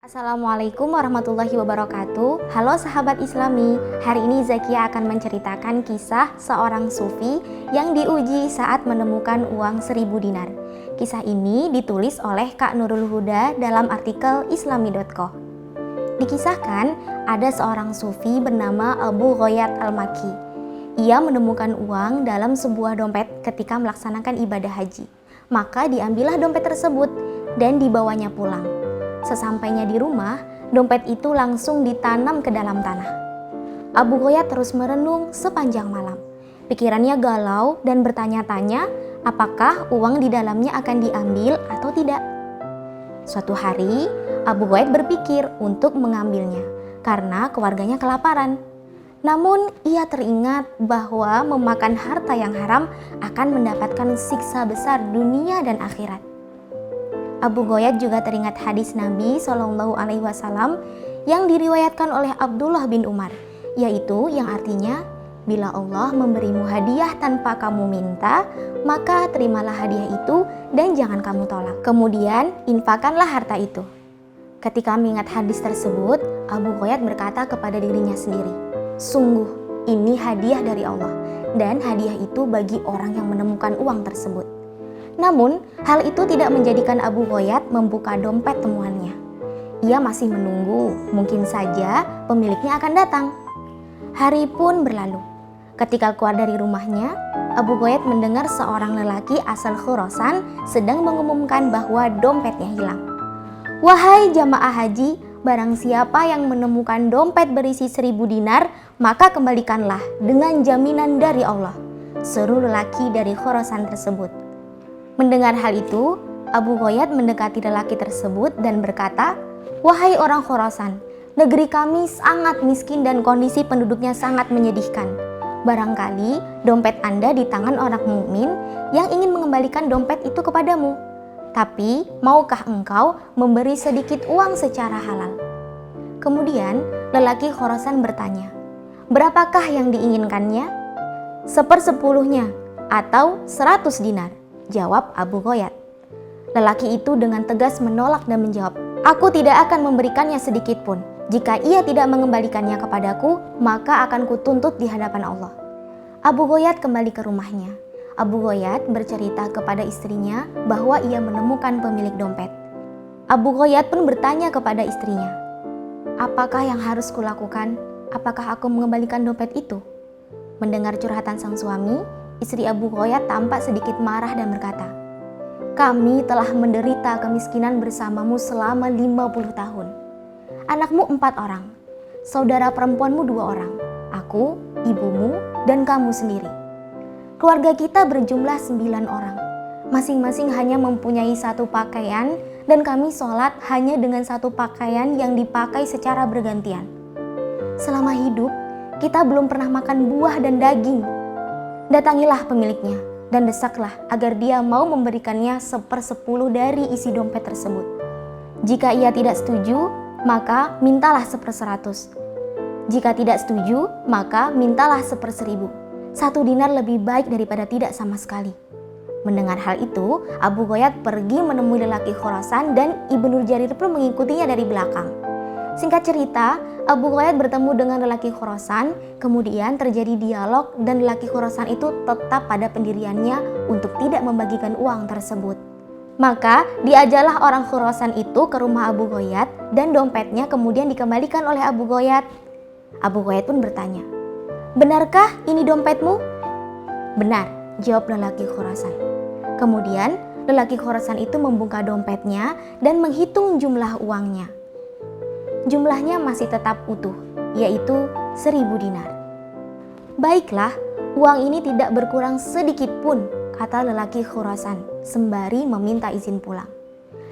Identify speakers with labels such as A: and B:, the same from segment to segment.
A: Assalamualaikum warahmatullahi wabarakatuh. Halo sahabat Islami, hari ini Zakia akan menceritakan kisah seorang sufi yang diuji saat menemukan uang 1000 dinar. Kisah ini ditulis oleh Kak Nurul Huda dalam artikel islami.co. Dikisahkan ada seorang sufi bernama Abu Ghoyat Al-Makki. Ia menemukan uang dalam sebuah dompet ketika melaksanakan ibadah haji. Maka diambillah dompet tersebut dan dibawanya pulang. Sesampainya di rumah, dompet itu langsung ditanam ke dalam tanah. Abu Ghoyat terus merenung sepanjang malam. Pikirannya galau dan bertanya-tanya apakah uang di dalamnya akan diambil atau tidak. Suatu hari, Abu Ghoyat berpikir untuk mengambilnya karena keluarganya kelaparan. Namun ia teringat bahwa memakan harta yang haram akan mendapatkan siksa besar dunia dan akhirat. Abu Ghoyat juga teringat hadis Nabi SAW yang diriwayatkan oleh Abdullah bin Umar, yaitu yang artinya, bila Allah memberimu hadiah tanpa kamu minta, maka terimalah hadiah itu dan jangan kamu tolak. Kemudian infakkanlah harta itu. Ketika mengingat hadis tersebut, Abu Ghoyat berkata kepada dirinya sendiri, sungguh ini hadiah dari Allah dan hadiah itu bagi orang yang menemukan uang tersebut. Namun, hal itu tidak menjadikan Abu Ghoyat membuka dompet temuannya. Ia masih menunggu, mungkin saja pemiliknya akan datang. Hari pun berlalu. Ketika keluar dari rumahnya, Abu Ghoyat mendengar seorang lelaki asal Khurasan sedang mengumumkan bahwa dompetnya hilang. Wahai jamaah haji, barang siapa yang menemukan dompet berisi 1000 dinar, maka kembalikanlah dengan jaminan dari Allah, seru lelaki dari Khurasan tersebut. Mendengar hal itu, Abu Ghoyat mendekati lelaki tersebut dan berkata, wahai orang Khurasan, negeri kami sangat miskin dan kondisi penduduknya sangat menyedihkan. Barangkali dompet Anda di tangan orang mukmin yang ingin mengembalikan dompet itu kepadamu. Tapi, maukah engkau memberi sedikit uang secara halal? Kemudian, lelaki Khurasan bertanya, berapakah yang diinginkannya? 1/10 atau 100 dinar. Jawab Abu Ghoyat. Lelaki itu dengan tegas menolak dan menjawab, aku tidak akan memberikannya sedikit pun. Jika ia tidak mengembalikannya kepadaku, maka akan kutuntut di hadapan Allah. Abu Ghoyat kembali ke rumahnya. Abu Ghoyat bercerita kepada istrinya bahwa ia menemukan pemilik dompet. Abu Ghoyat pun bertanya kepada istrinya, apakah yang harus kulakukan? Apakah aku mengembalikan dompet itu? Mendengar curhatan sang suami, istri Abu Ghoyat tampak sedikit marah dan berkata, kami telah menderita kemiskinan bersamamu selama 50 tahun. Anakmu 4 orang, saudara perempuanmu 2 orang, aku, ibumu, dan kamu sendiri. Keluarga kita berjumlah 9 orang, masing-masing hanya mempunyai 1 pakaian dan kami sholat hanya dengan 1 pakaian yang dipakai secara bergantian. Selama hidup, kita belum pernah makan buah dan daging. Datangilah pemiliknya dan desaklah agar dia mau memberikannya 1/10 dari isi dompet tersebut. Jika ia tidak setuju, maka mintalah 1/100. Jika tidak setuju, maka mintalah 1/1000. 1 dinar lebih baik daripada tidak sama sekali. Mendengar hal itu, Abu Ghoyat pergi menemui lelaki Khurasan dan Ibnu Jarir pun mengikutinya dari belakang. Singkat cerita, Abu Ghoyat bertemu dengan lelaki Khurasan, kemudian terjadi dialog dan lelaki Khurasan itu tetap pada pendiriannya untuk tidak membagikan uang tersebut. Maka diajarlah orang Khurasan itu ke rumah Abu Ghoyat dan dompetnya kemudian dikembalikan oleh Abu Ghoyat. Abu Ghoyat pun bertanya, benarkah ini dompetmu? Benar, jawab lelaki Khurasan. Kemudian lelaki Khurasan itu membuka dompetnya dan menghitung jumlah uangnya. Jumlahnya masih tetap utuh, yaitu 1000 dinar. Baiklah, uang ini tidak berkurang sedikit pun, kata lelaki Khurasan, sembari meminta izin pulang.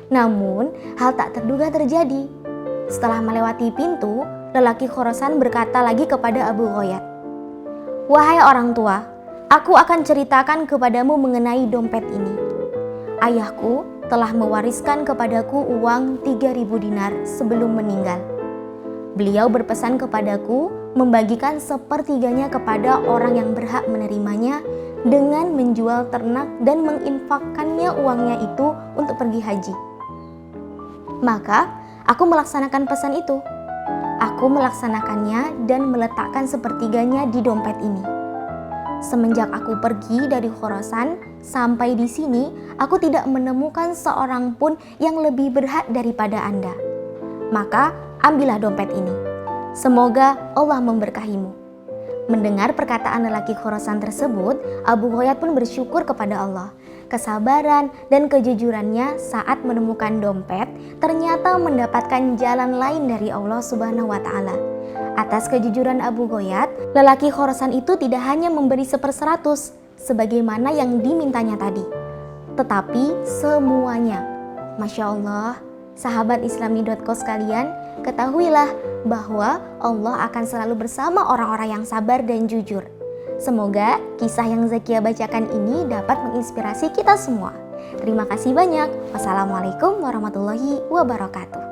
A: Namun, hal tak terduga terjadi. Setelah melewati pintu, lelaki Khurasan berkata lagi kepada Abu Ghoyat, wahai orang tua, aku akan ceritakan kepadamu mengenai dompet ini. Ayahku telah mewariskan kepadaku uang 3000 dinar sebelum meninggal. Beliau berpesan kepadaku membagikan 1/3 kepada orang yang berhak menerimanya dengan menjual ternak dan menginfakkannya uangnya itu untuk pergi haji. Maka Aku melaksanakan pesan itu. Aku melaksanakannya dan meletakkan sepertiganya di dompet ini. Semenjak aku pergi dari Khorasan sampai di sini, aku tidak menemukan seorang pun yang lebih berhak daripada Anda. Maka ambillah dompet ini. Semoga Allah memberkahimu. Mendengar perkataan lelaki Khorasan tersebut, Abu Ghayath pun bersyukur kepada Allah. Kesabaran dan kejujurannya saat menemukan dompet ternyata mendapatkan jalan lain dari Allah Subhanahu wa Ta'ala. Atas kejujuran Abu Ghayath, lelaki Khorasan itu tidak hanya memberi 1/100 sebagaimana yang dimintanya tadi, tetapi semuanya. Masya Allah, sahabat islami.co sekalian, ketahuilah bahwa Allah akan selalu bersama orang-orang yang sabar dan jujur. Semoga kisah yang Zakia bacakan ini dapat menginspirasi kita semua. Terima kasih banyak. Wassalamualaikum warahmatullahi wabarakatuh.